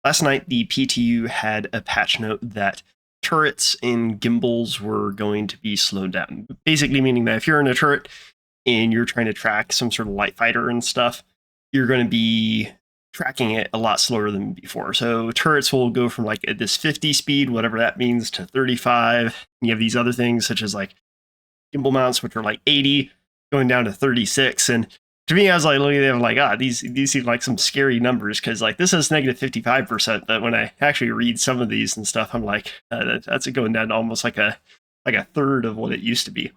last night the PTU had a patch note that turrets and gimbals were going to be slowed down. Basically meaning that if you're in a turret and you're trying to track some sort of light fighter and stuff, you're going to be tracking it a lot slower than before. So turrets will go from like this 50 speed, whatever that means, to 35. And you have these other things such as like gimbal mounts, which are like 80, going down to 36. And to me, I was like looking at them like, these seem like some scary numbers, because like this is negative 55%, but when I actually read some of these and stuff, I'm like, that's going down to almost like a third of what it used to be.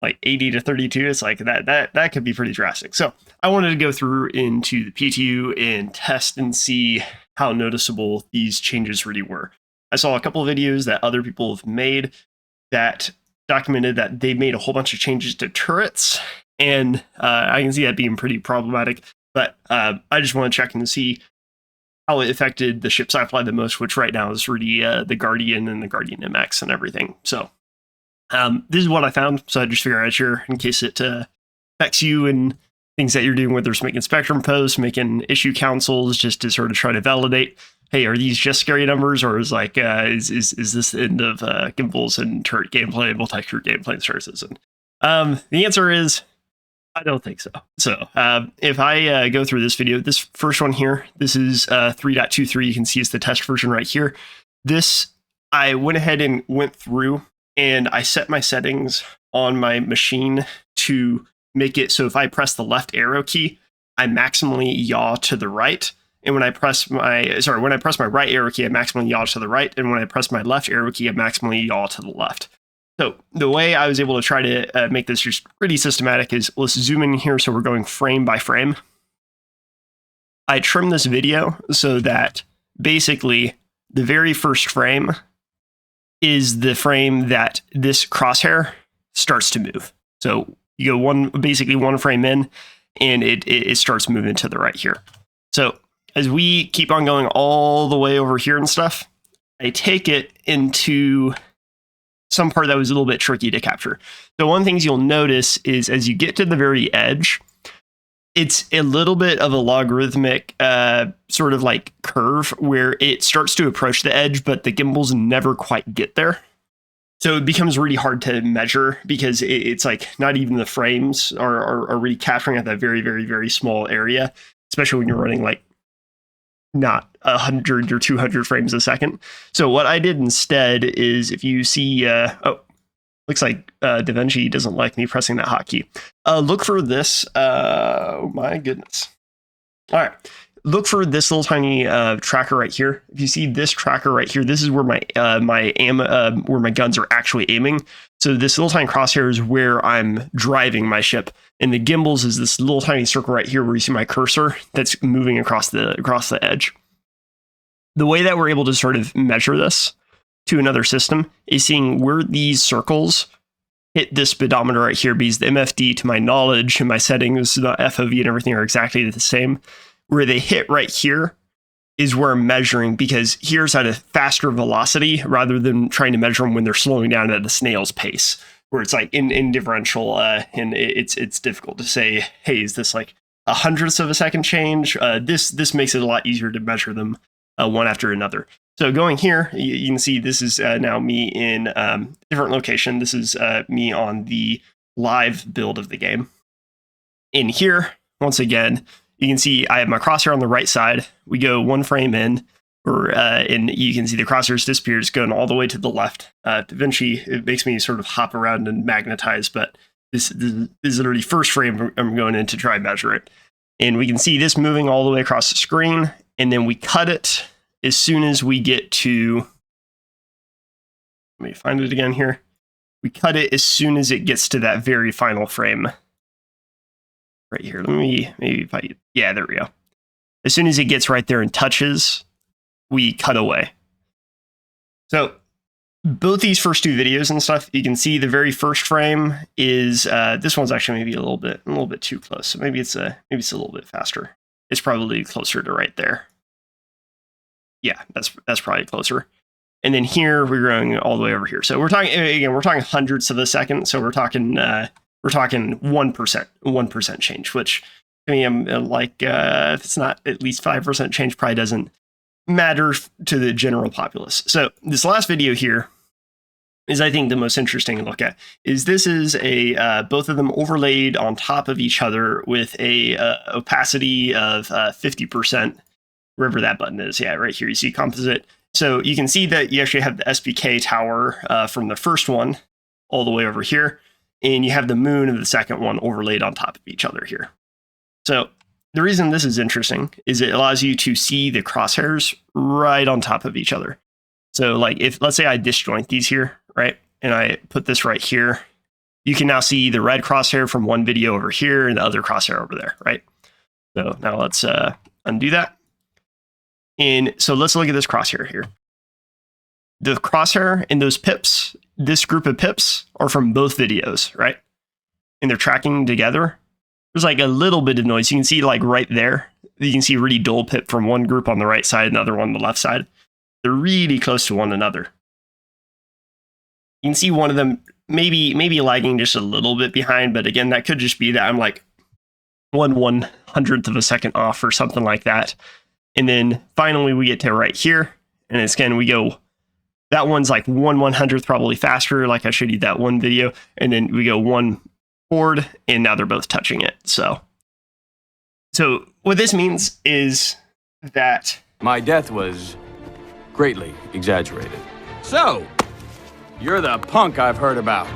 Like 80 to 32, it's like that could be pretty drastic. So I wanted to go through into the PTU and test and see how noticeable these changes really were. I saw a couple of videos that other people have made that documented that they made a whole bunch of changes to turrets, and I can see that being pretty problematic. But I just want to check and see how it affected the ships I fly the most, which right now is really the Guardian and the Guardian MX and everything. So this is what I found, so I just figure I'd share in case it affects you and things that you're doing, whether it's making Spectrum posts, making issue councils, just to sort of try to validate, hey, are these just scary numbers, or is like is this the end of gimbals and turret gameplay, multi-crew gameplay and services? And the answer is I don't think so. So if I go through this video, this first one here, this is 3.23. You can see it's the test version right here. This I went ahead and went through, and I set my settings on my machine to make it so if I press the left arrow key, I maximally yaw to the right. And when I press my right arrow key, I maximally yaw to the right. And when I press my left arrow key, I maximally yaw to the left. So the way I was able to try to make this just pretty systematic is, let's zoom in here. So we're going frame by frame. I trim this video so that basically the very first frame is the frame that this crosshair starts to move. So you go basically one frame in, and it starts moving to the right here. So as we keep on going all the way over here and stuff, I take it into some part that was a little bit tricky to capture. So one of the things you'll notice is as you get to the very edge, it's a little bit of a logarithmic sort of like curve where it starts to approach the edge, but the gimbals never quite get there. So it becomes really hard to measure, because it's like not even the frames are really capturing at that very, very, very small area, especially when you're running like not 100 or 200 frames a second. So what I did instead is, if you see, looks like DaVinci doesn't like me pressing that hotkey. Look for this. Oh my goodness. All right. Look for this little tiny tracker right here. If you see this tracker right here, this is where my where my guns are actually aiming. So this little tiny crosshair is where I'm driving my ship, and the gimbals is this little tiny circle right here where you see my cursor that's moving across the edge. The way that we're able to sort of measure this to another system is seeing where these circles hit this speedometer right here, because the MFD, to my knowledge, and my settings, the FOV and everything are exactly the same. Where they hit right here is where I'm measuring, because here's at a faster velocity rather than trying to measure them when they're slowing down at a snail's pace, where it's like in differential, and it's difficult to say, hey, is this like a hundredth of a second change? This makes it a lot easier to measure them one after another. So going here, you can see this is now me in a different location. This is me on the live build of the game. In here, once again, you can see I have my crosshair on the right side. We go one frame in, and you can see the crosshairs disappears, going all the way to the left. DaVinci, it makes me sort of hop around and magnetize, but this is literally first frame I'm going in to try and measure it. And we can see this moving all the way across the screen, and then we cut it as soon as we get to, let me find it again here. We cut it as soon as it gets to that very final frame. Right here, let me, maybe if I, yeah, there we go. As soon as it gets right there and touches, we cut away. So both these first two videos and stuff, you can see the very first frame is, this one's actually maybe a little bit too close. So maybe it's a little bit faster. It's probably closer to right there. Yeah, that's probably closer. And then here we're going all the way over here. So we're talking hundredths of a second. So we're talking 1% change, which I mean, I'm like, if it's not at least 5% change, probably doesn't matter to the general populace. So this last video here is, I think, the most interesting to look at. Is this is a both of them overlaid on top of each other with a opacity of 50%, wherever that button is. Yeah, right here you see composite. So you can see that you actually have the SPK tower from the first one all the way over here, and you have the moon of the second one overlaid on top of each other here. So the reason this is interesting is it allows you to see the crosshairs right on top of each other. So like if, let's say I disjoint these here, right? And I put this right here, you can now see the red crosshair from one video over here and the other crosshair over there, right? So now let's undo that. And so let's look at this crosshair here. The crosshair and those pips, this group of pips are from both videos, right? And they're tracking together. There's like a little bit of noise. You can see like right there, you can see a really dull pip from one group on the right side, another one on the left side. They're really close to one another. You can see one of them maybe lagging just a little bit behind, but again, that could just be that I'm like 1/100th of a second off or something like that. And then finally we get to right here, and it's again, we go, that one's like 1/100th probably faster, like I showed you that one video, and then we go one forward, and now they're both touching it. So what this means is that my death was greatly exaggerated. So, you're the punk I've heard about.